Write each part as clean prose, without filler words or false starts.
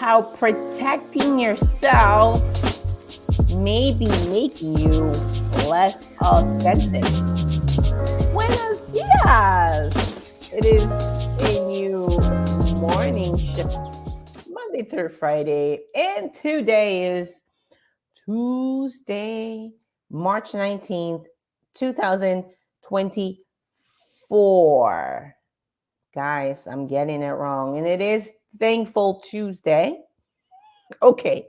how protecting yourself may be making you less authentic. Buenos dias! It is a new morning show, Monday through Friday, and today is Tuesday, March 19th, 2024. Guys, I'm getting it wrong, and it is Thankful Tuesday. Okay,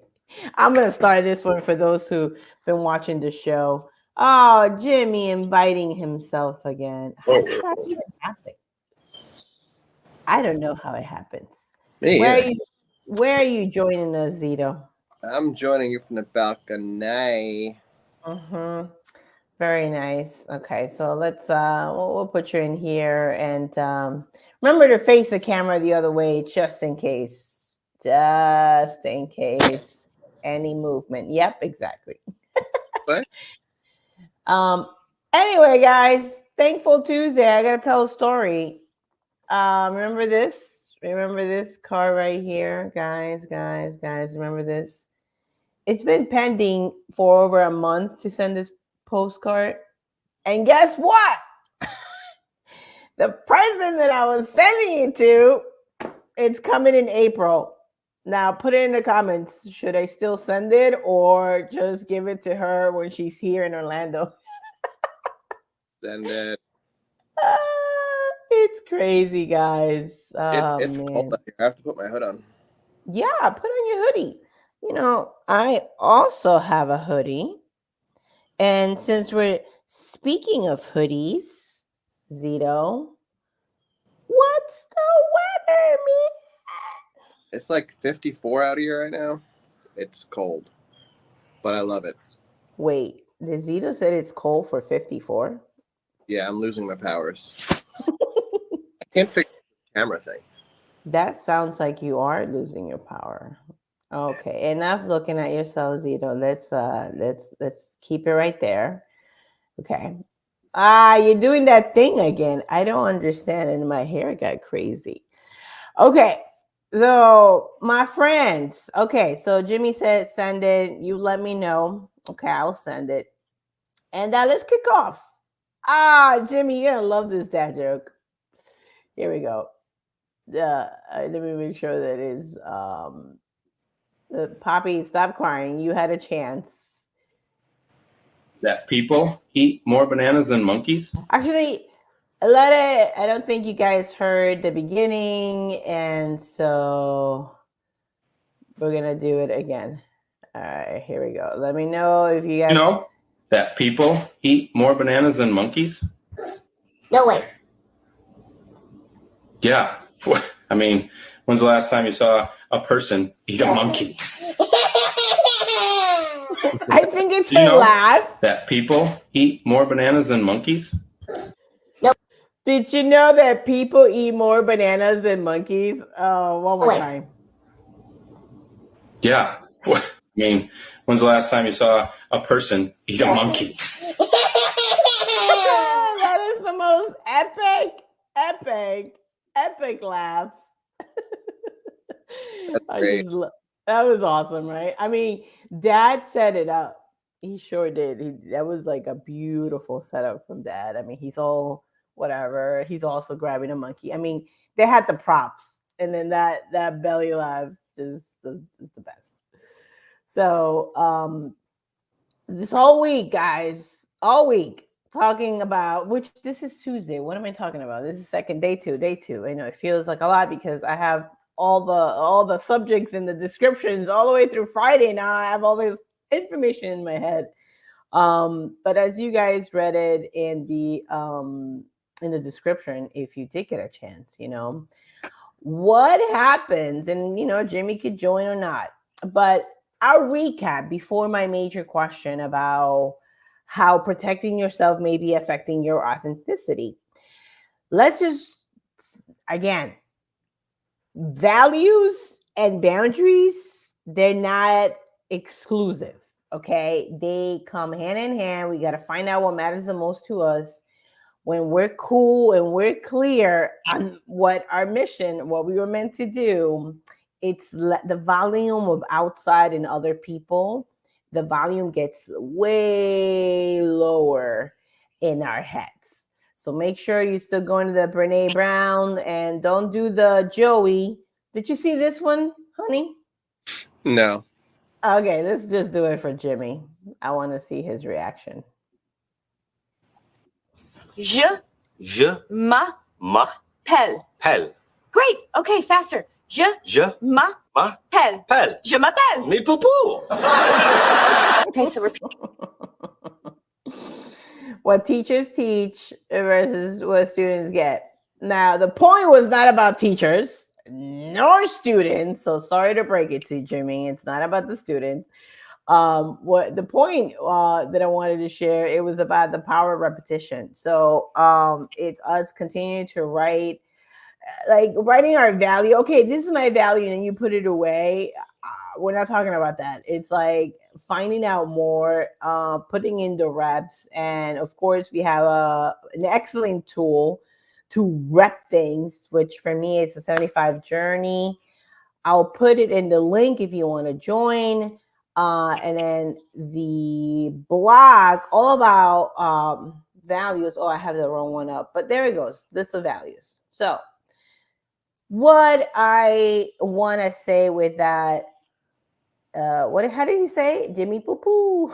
I'm going to start this one for those who've been watching the show. Oh, Jimmy inviting himself again. How does that even happen? I don't know how it happens. Where are you joining us, Zito? I'm joining you from the balcony. Mm-hmm. Very nice. Okay, so let's we'll put you in here, and remember to face the camera the other way just in case. Just in case any movement. Yep, exactly. What? Um anyway, guys, Thankful Tuesday. I gotta tell a story. Remember this? Remember this card right here, guys, remember this? It's been pending for over a month to send this postcard. And guess what? The person that I was sending it to, it's coming in April. Now, put it in the comments. Should I still send it or just give it to her when she's here in Orlando? Send it. It's crazy, guys. It's cold out here. I have to put my hood on. Yeah, put on your hoodie. You know, I also have a hoodie. And since we're speaking of hoodies, Zito, what's the weather, man? It's like 54 out here right now. It's cold, but I love it. Wait, the Zito said it's cold for 54? Yeah, I'm losing my powers. I can't fix the camera thing. That sounds like you are losing your power. Okay, enough looking at yourself, Zito. Let's keep it right there. Okay. You're doing that thing again. I don't understand, and my hair got crazy. Okay. So, my friends. Okay, so Jimmy said send it. You let me know. Okay, I'll send it. And let's kick off. Jimmy, you're gonna love this dad joke. Here we go. Let me make sure that is Poppy, stop crying. You had a chance. That people eat more bananas than monkeys? Actually, I don't think you guys heard the beginning, and so we're gonna do it again. All right, here we go. Let me know if you guys know that people eat more bananas than monkeys? No way. Yeah. I mean, when's the last time you saw a person eat a monkey? I think it's a laugh. That people eat more bananas than monkeys? Nope. Did you know that people eat more bananas than monkeys? One more time. Yeah. I mean, when's the last time you saw a person eat a monkey? That is the most epic laugh. That's great. That was awesome, right? I mean, Dad set it up. He sure did. That was like a beautiful setup from Dad. I mean, he's all whatever. He's also grabbing a monkey. I mean, they had the props, and then that belly laugh is the best. So this whole week, guys, all week talking about, which this is Tuesday. What am I talking about? This is day two. I know it feels like a lot because I have all the subjects and the descriptions all the way through Friday. Now I have all this information in my head. But as you guys read it in the description, if you did get a chance, what happens, and Jimmy could join or not, but I'll recap before my major question about how protecting yourself may be affecting your authenticity. Let's just, again, values and boundaries, they're not exclusive, okay? They come hand in hand. We got to find out what matters the most to us. When we're cool and we're clear on what our mission, what we were meant to do, the volume of outside and other people, the volume gets way lower in our heads. So make sure you're still going to the Brene Brown and don't do the Joey. Did you see this one, honey? No. Okay, let's just do it for Jimmy. I want to see his reaction. Je m'appelle. Pelle. Great. Okay, faster. Je m'appelle. Pelle. Je m'appelle. Mais poupou. Okay, so repeat. What teachers teach versus what students get. Now, the point was not about teachers nor students. So sorry to break it to you, Jimmy. It's not about the students. What the point that I wanted to share, it was about the power of repetition. So it's us continuing to write, like writing our value. Okay, this is my value, and you put it away. We're not talking about that. It's like finding out more, putting in the reps, and of course we have an excellent tool to rep things, which for me it's a 75 journey. I'll put it in the link if you want to join. And then the blog, all about values. Oh, I have the wrong one up, but there it goes. List of values. So what I want to say with that, how did he say? Jimmy poo poo.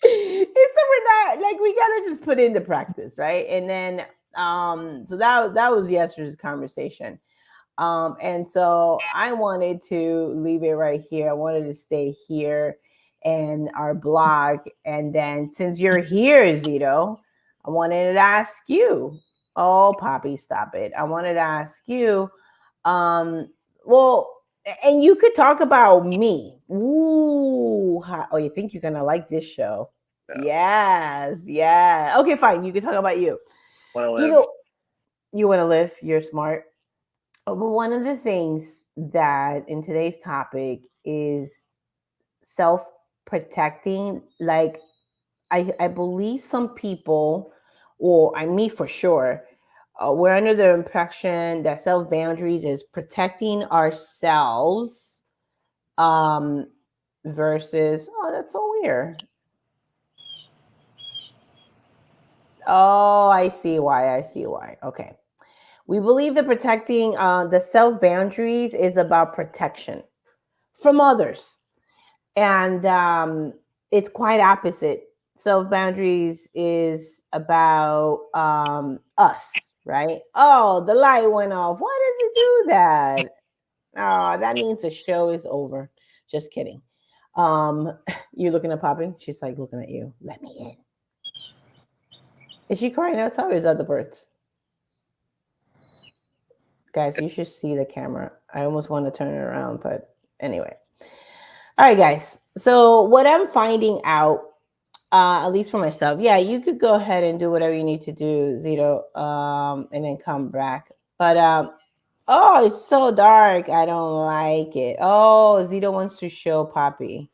It's so we're not like, we gotta just put into practice, right? And then so that was yesterday's conversation. And so I wanted to leave it right here. I wanted to stay here and our blog. And then since you're here, Zito, I wanted to ask you. Oh, Poppy, stop it. I wanted to ask you, well, and you could talk about me. Ooh, oh, you think you're gonna like this show? No. Yes, yeah. Okay, fine. You can talk about you. Want to live? You want to live. You're smart. But one of the things that in today's topic is self-protecting. Like I believe some people, or me for sure, we're under the impression that self-boundaries is protecting ourselves versus, oh, that's so weird. Oh, I see why. Okay. We believe that protecting the self-boundaries is about protection from others. And it's quite opposite. Self-boundaries is about us, right? Oh, the light went off. Why does it do that? Oh, that means the show is over. Just kidding. You looking at Poppy? She's like looking at you. Let me in. Is she crying outside or is that the birds? Guys, you should see the camera. I almost want to turn it around, but anyway. All right, guys. So what I'm finding out, at least for myself, yeah, you could go ahead and do whatever you need to do, Zito, and then come back. But oh, it's so dark. I don't like it. Oh, Zito wants to show Poppy.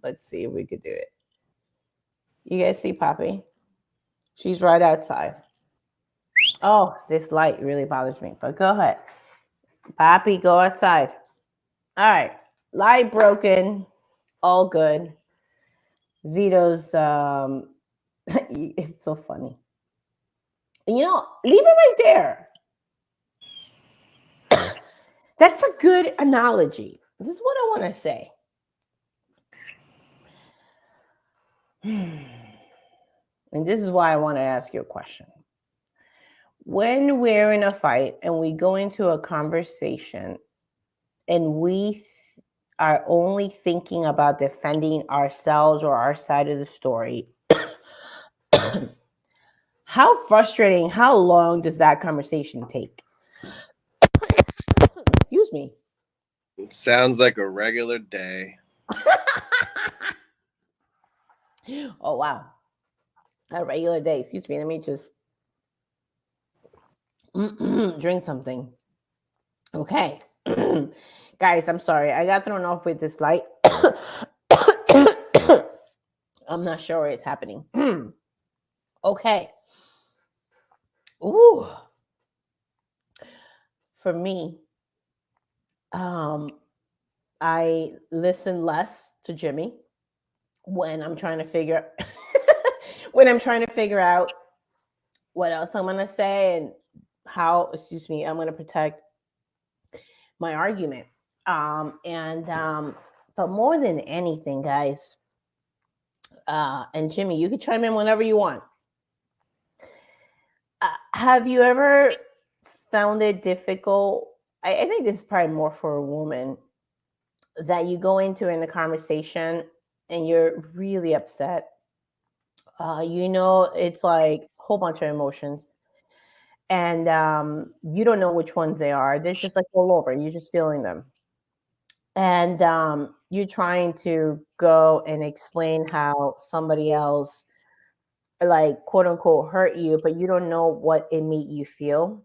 Let's see if we could do it. You guys see Poppy? She's right outside. Oh, this light really bothers me, but go ahead. Poppy, go outside. All right. Light broken. All good. Zito's it's so funny. You know, leave it right there. That's a good analogy. This is what I want to say. And this is why I want to ask you a question. When we're in a fight and we go into a conversation and we are only thinking about defending ourselves or our side of the story, how frustrating, how long does that conversation take? Excuse me. It sounds like a regular day. Oh, wow. A regular day. Excuse me. Let me just drink something. Okay. Guys, I'm sorry. I got thrown off with this light. I'm not sure it's happening. Okay. Ooh. For me, I listen less to Jimmy when I'm trying to figure when I'm trying to figure out what else I'm gonna say and how, excuse me, I'm gonna protect my argument. But more than anything, guys, and Jimmy, you can chime in whenever you want. Have you ever found it difficult? I think this is probably more for a woman, that you go into in the conversation and you're really upset. It's like a whole bunch of emotions, and you don't know which ones they are. They're just like all over. You're just feeling them, and you're trying to go and explain how somebody else, like, quote unquote, hurt you, but you don't know what it made you feel.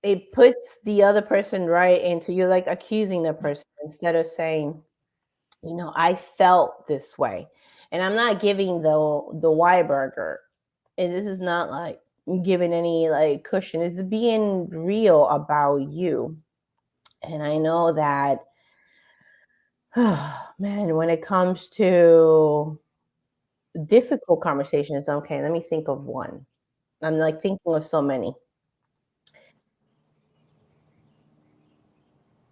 It puts the other person right into, you're like accusing the person instead of saying, I felt this way. And I'm not giving the Y burger. And this is not like giving any like cushion. It's being real about you. And I know that, man, when it comes to difficult conversations, okay, let me think of one. I'm like thinking of so many.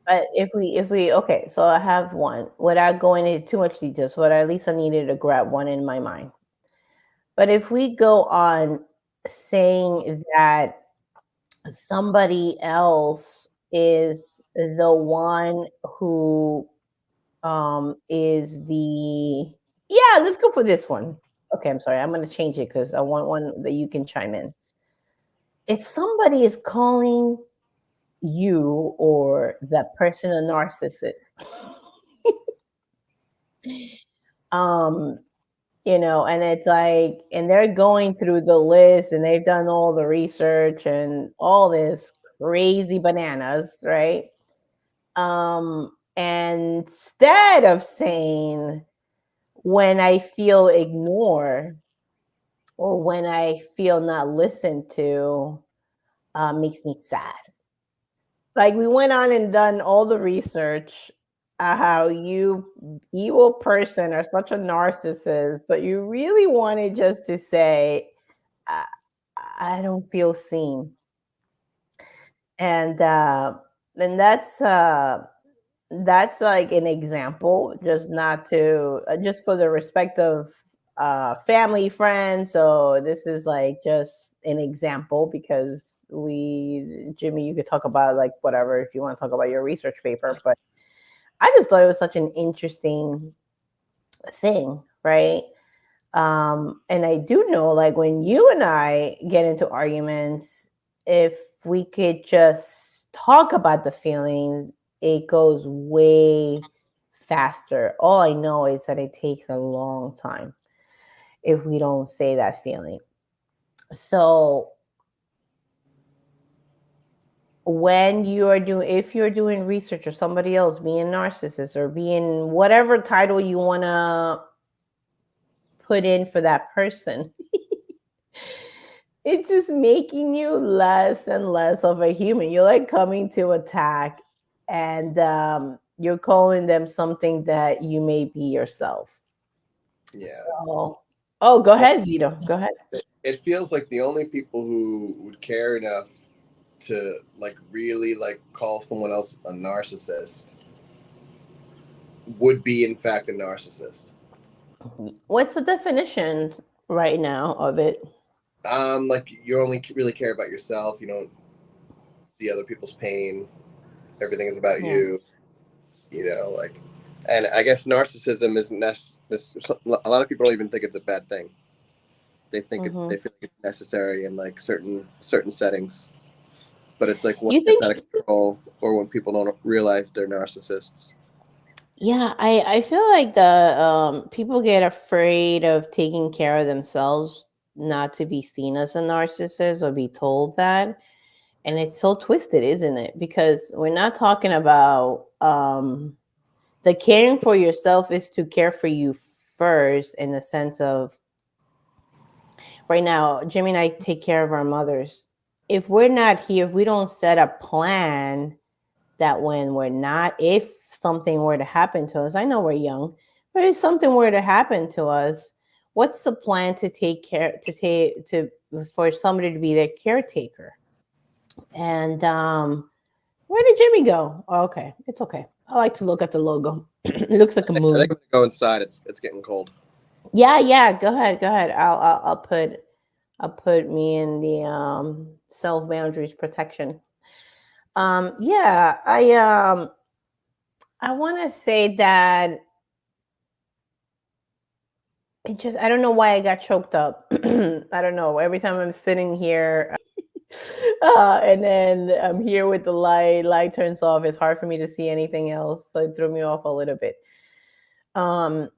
But if we okay, so I have one without going into too much details, but at least I needed to grab one in my mind. But if we go on saying that somebody else is the one who is the, yeah, let's go for this one. Okay, I'm sorry, I'm going to change it because I want one that you can chime in. If somebody is calling you or that person a narcissist, um and it's like, and they're going through the list and they've done all the research and all this crazy bananas, right? And instead of saying, when I feel ignored or when I feel not listened to, makes me sad. Like, we went on and done all the research, how you evil person are such a narcissist, but you really wanted just to say, I, I don't feel seen. And that's like an example, just not to just for the respect of family, friends. So this is like just an example, because Jimmy, you could talk about like whatever if you want to talk about your research paper, but I just thought it was such an interesting thing, right? And I do know, like, when you and I get into arguments, if we could just talk about the feeling, it goes way faster. All I know is that it takes a long time if we don't say that feeling. So if you're doing research, or somebody else being narcissist or being whatever title you want to put in for that person, it's just making you less and less of a human. You're like coming to attack, and you're calling them something that you may be yourself. Yeah. So, go ahead, Zito. Go ahead. It feels like the only people who would care enough to like really like call someone else a narcissist would be in fact a narcissist. What's the definition right now of it? Like, you only really care about yourself. You don't see other people's pain. Everything is about you. Like, and I guess narcissism isn't a lot of people don't even think it's a bad thing. They think they feel like it's necessary in like certain settings, but it's like when it's out of control, or when people don't realize they're narcissists. Yeah, I feel like the people get afraid of taking care of themselves, not to be seen as a narcissist or be told that. And it's so twisted, isn't it? Because we're not talking about the caring for yourself is to care for you first, in the sense of, right now, Jimmy and I take care of our mothers. if we're not here, if we don't set a plan that when we're not, if something were to happen to us, I know we're young, but if something were to happen to us, what's the plan to for somebody to be their caretaker? And where did Jimmy go? Oh, okay, it's okay. I like to look at the logo. It looks like a I moon. think I'm gonna go inside. It's getting cold. Yeah. Go ahead. I'll put me in the self boundaries protection. Yeah, I want to say that I don't know why I got choked up. I don't know. Every time I'm sitting here, and then I'm here with the light turns off. It's hard for me to see anything else. So it threw me off a little bit. But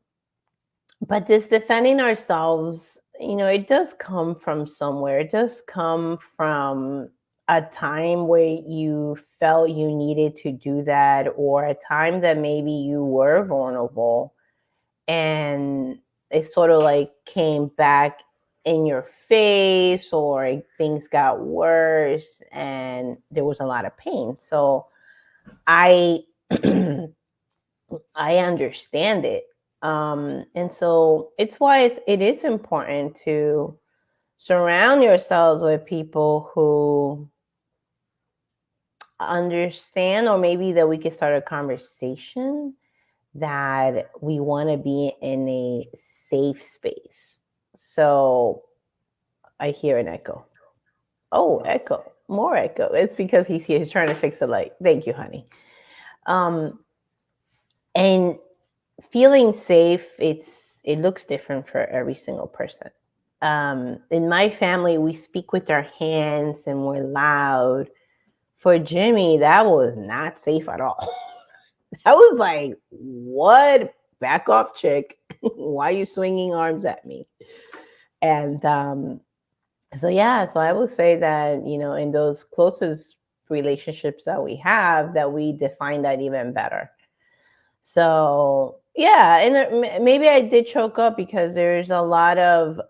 this defending ourselves, it does come from somewhere. It does come from a time where you felt you needed to do that, or a time that maybe you were vulnerable and it sort of like came back in your face, or things got worse and there was a lot of pain. So I I understand it. And so it's why it is important to surround yourselves with people who understand, or maybe that we could start a conversation that we want to be in a safe space. So I hear an echo. Oh, echo. More echo. It's because he's here. He's trying to fix the light. Thank you, honey. And feeling safe, it looks different for every single person. In my family, we speak with our hands and we're loud. For Jimmy, that was not safe at all. That was like, what? Back off, chick. Why are you swinging arms at me? And so I would say that, in those closest relationships that we have, that we define that even better. So yeah, and maybe I did choke up because there's a lot of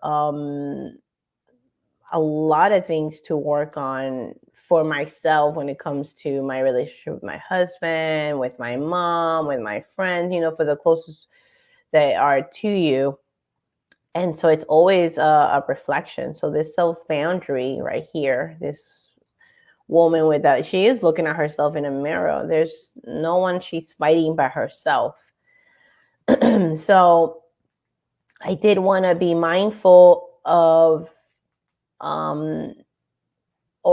things to work on for myself when it comes to my relationship with my husband, with my mom, with my friends, for the closest that are to you. And so it's always a reflection. So this self boundary right here, this woman with that, she is looking at herself in a mirror. There's no one she's fighting by herself. So I did want to be mindful of, or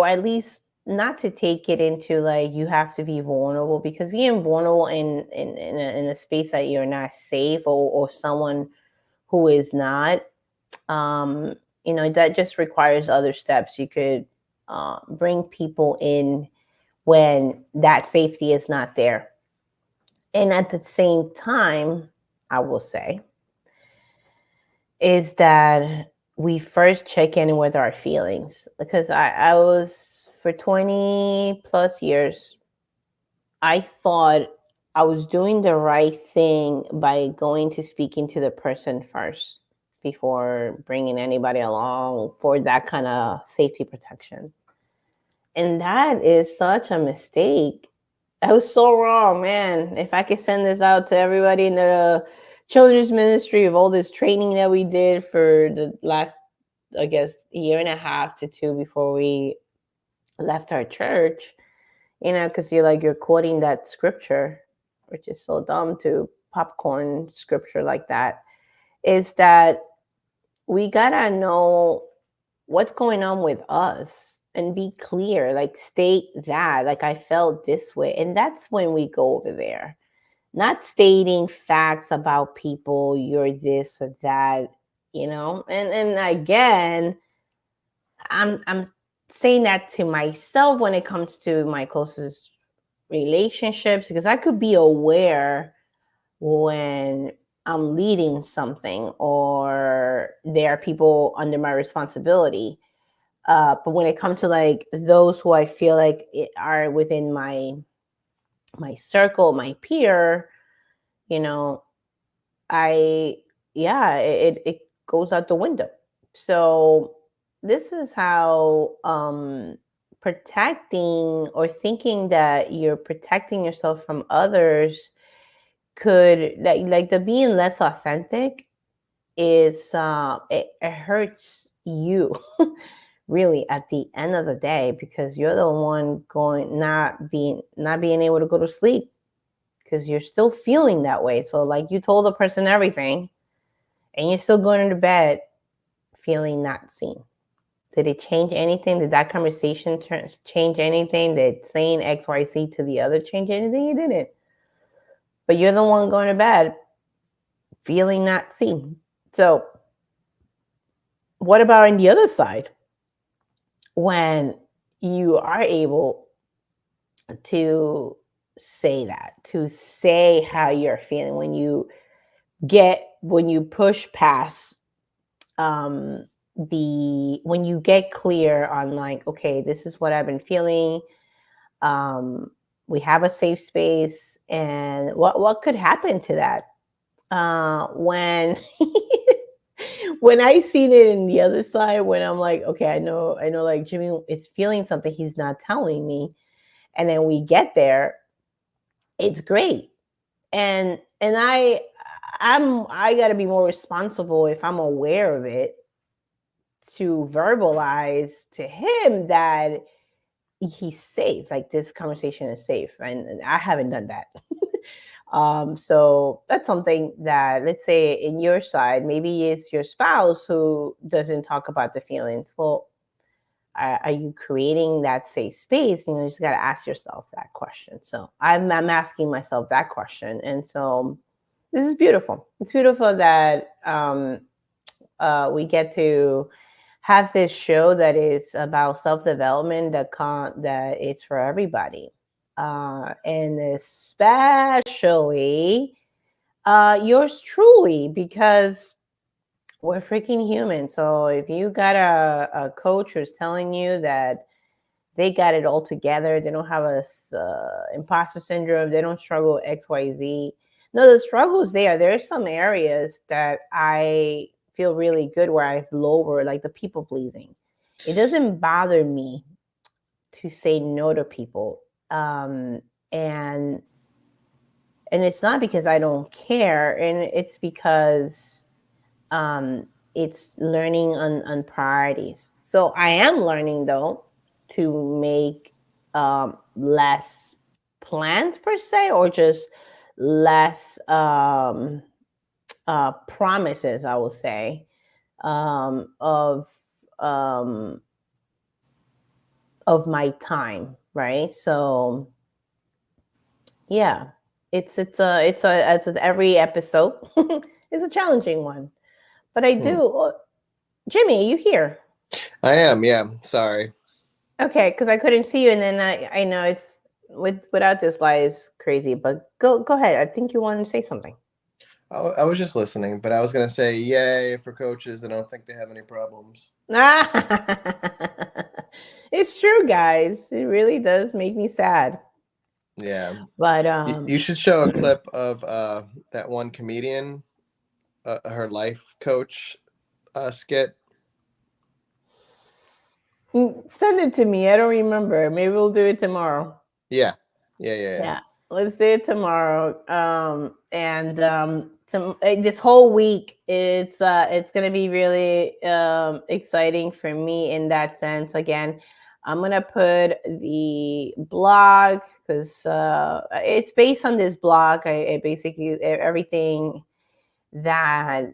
at least not to take it into like you have to be vulnerable, because being vulnerable in a space that you're not safe, or someone who is not, that just requires other steps. You could bring people in when that safety is not there. And at the same time, I will say, is that we first check in with our feelings, because I was, for 20 plus years, I thought I was doing the right thing by going to speaking to the person first before bringing anybody along for that kind of safety protection. And that is such a mistake. I was so wrong, man. If I could send this out to everybody in the children's ministry of all this training that we did for the last, I guess, year and a half to two before we left our church, because you're quoting that scripture, which is so dumb to popcorn scripture like that, is that we gotta know what's going on with us and be clear, like state that, like, I felt this way. And that's when we go over there, not stating facts about people, you're this or that, and again, I'm saying that to myself when it comes to my closest relationships, because I could be aware when I'm leading something or there are people under my responsibility. But when it comes to like those who I feel like are within my circle, my peer, it goes out the window. So this is how protecting or thinking that you're protecting yourself from others could like the being less authentic is it hurts you really at the end of the day, because you're the one going not being able to go to sleep because you're still feeling that way. So like you told the person everything and you're still going to bed feeling not seen. Did it change anything? Did that conversation change anything? Did saying XYZ to the other change anything? It didn't. But you're the one going to bed feeling not seen. So what about on the other side? When you are able to say that, to say how you're feeling, when you push past when you get clear on like, okay, this is what I've been feeling. We have a safe space, and what could happen to that? When when I seen it in the other side, when I'm like, okay, I know, like Jimmy is feeling something he's not telling me, and then we get there, it's great, and I got to be more responsible if I'm aware of it to verbalize to him that he's safe, like this conversation is safe, and I haven't done that. So that's something that, let's say in your side, maybe it's your spouse who doesn't talk about the feelings. Well, are you creating that safe space? You just got to ask yourself that question. So I'm asking myself that question. And so this is beautiful. It's beautiful that we get to have this show that is about self-development, that it's for everybody. And especially yours truly, because we're freaking human. So if you got a coach who's telling you that they got it all together, they don't have a imposter syndrome, they don't struggle with XYZ. No, the struggle's there. There's some areas that I feel really good where I've lowered, like the people pleasing. It doesn't bother me to say no to people. And it's not because I don't care, and it's because it's learning on priorities. So I am learning though to make less plans per se, or just less promises, I will say, of my time, right? So yeah, it's every episode is a challenging one, but I do. Jimmy, are you here? I am. Yeah. Sorry. Okay, because I couldn't see you, and then I know it's without this light is crazy. But go ahead. I think you wanted to say something. I was just listening, but I was gonna say, yay for coaches. I don't think they have any problems. It's true, guys. It really does make me sad. Yeah. But you should show a clip of that one comedian, her life coach skit. Send it to me. I don't remember. Maybe we'll do it tomorrow. Yeah. Let's do it tomorrow. This whole week, it's gonna be really exciting for me in that sense. Again, I'm gonna put the blog, because it's based on this blog. I basically, everything that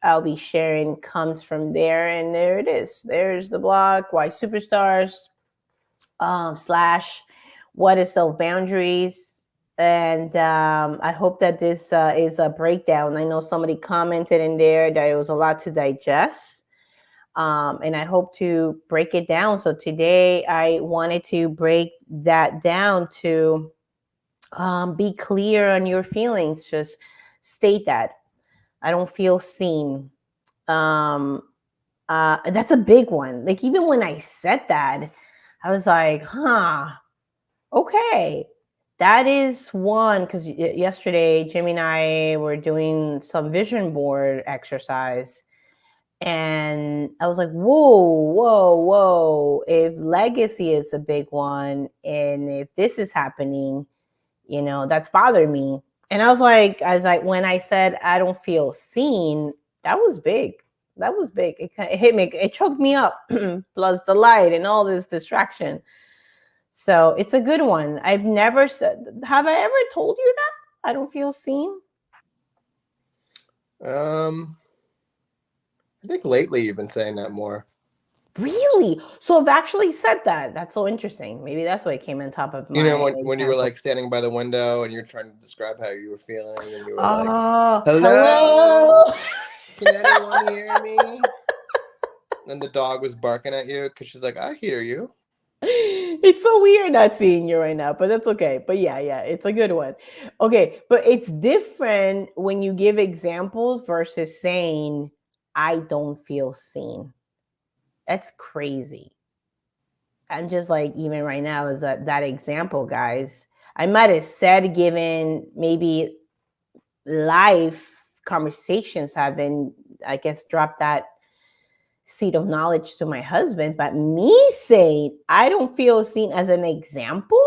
I'll be sharing comes from there, and there it is. There's the blog, YSuperstars / what is self boundaries. And I hope that this is a breakdown. I know somebody commented in there that it was a lot to digest, and I hope to break it down. So today I wanted to break that down to be clear on your feelings. Just state that I don't feel seen. That's a big one. Like, even when I said that, I was like, okay, that is one. Because yesterday, Jimmy and I were doing some vision board exercise, And I was like, whoa. If legacy is a big one, and if this is happening, that's bothered me. And I was like, when I said I don't feel seen, that was big. It hit me. It choked me up. Plus the light and all this distraction. So it's a good one. Have I ever told you that I don't feel seen? I think lately you've been saying that more. Really? So I've actually said that. That's so interesting. Maybe that's what came on top of my. When you were like standing by the window and you're trying to describe how you were feeling, and you were like, hello? Can anyone hear me? And the dog was barking at you because she's like, I hear you. It's so weird not seeing you right now, but that's okay. But yeah, it's a good one. Okay, but it's different when you give examples versus saying, I don't feel seen. That's crazy. I'm just like, even right now is that example, guys. I might have said, given maybe life conversations have been, I guess, dropped that seed of knowledge to my husband, but me saying I don't feel seen as an example,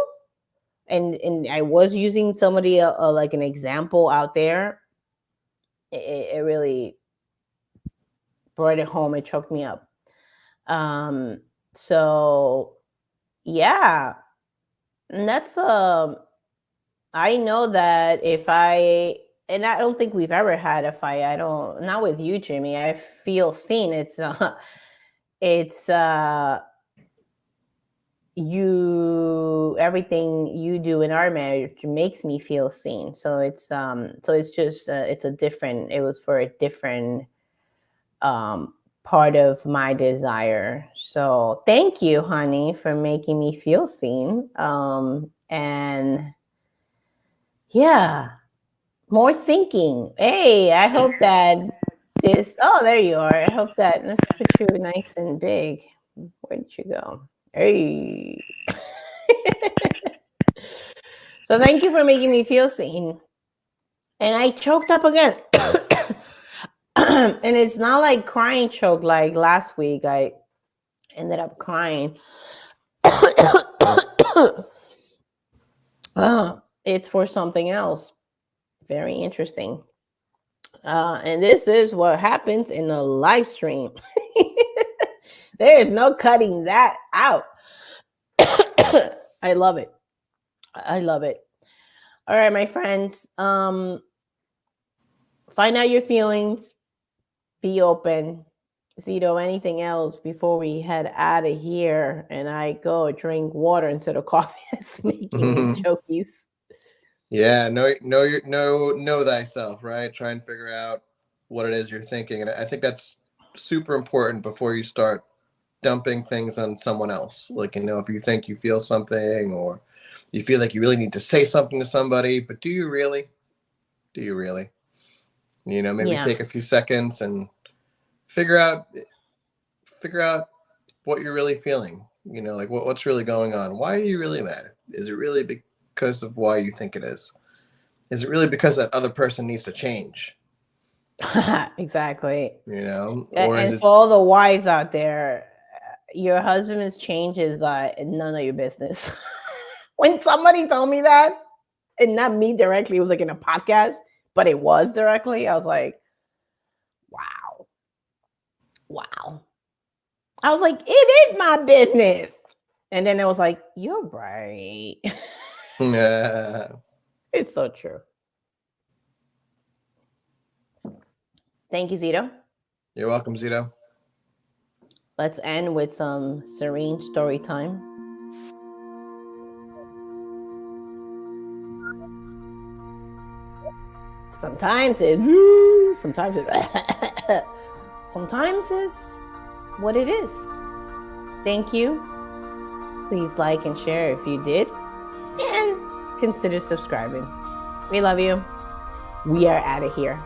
and I was using somebody like an example out there, it really brought it home. It choked me up. So yeah, and that's I know that and I don't think we've ever had a fight. Not with you, Jimmy. I feel seen. It's everything you do in our marriage makes me feel seen. So it's just it was for a different part of my desire. So thank you, honey, for making me feel seen. And yeah, more thinking. Hey, I hope that there you are. I hope that, let's put you nice and big. Where did you go? Hey. So thank you for making me feel seen. And I choked up again. And it's not like crying choke like last week. I ended up crying. It's for something else. Very interesting. And this is what happens in a live stream. There is no cutting that out. I love it. All right, my friends. Find out your feelings. Be open. Zito, anything else before we head out of here and I go drink water instead of coffee? That's making me chokies. Yeah, know thyself, right? Try and figure out what it is you're thinking. And I think that's super important before you start dumping things on someone else. Like, if you think you feel something, or you feel like you really need to say something to somebody, but do you really? Maybe take a few seconds and figure out what you're really feeling. Like what's really going on. Why are you really mad? Is it really because of why you think it is? Is it really because that other person needs to change? Exactly. Or and for all the wives out there, your husband's change is none of your business. When somebody told me that, and not me directly, it was like in a podcast, but it was directly, I was like, wow. I was like, it is my business. And then it was like, you're right. Yeah. It's so true. Thank you, Zito. You're welcome, Zito. Let's end with some serene story time. Sometimes it's what it is. Thank you. Please like and share if you did. And consider subscribing. We love you. We are out of here.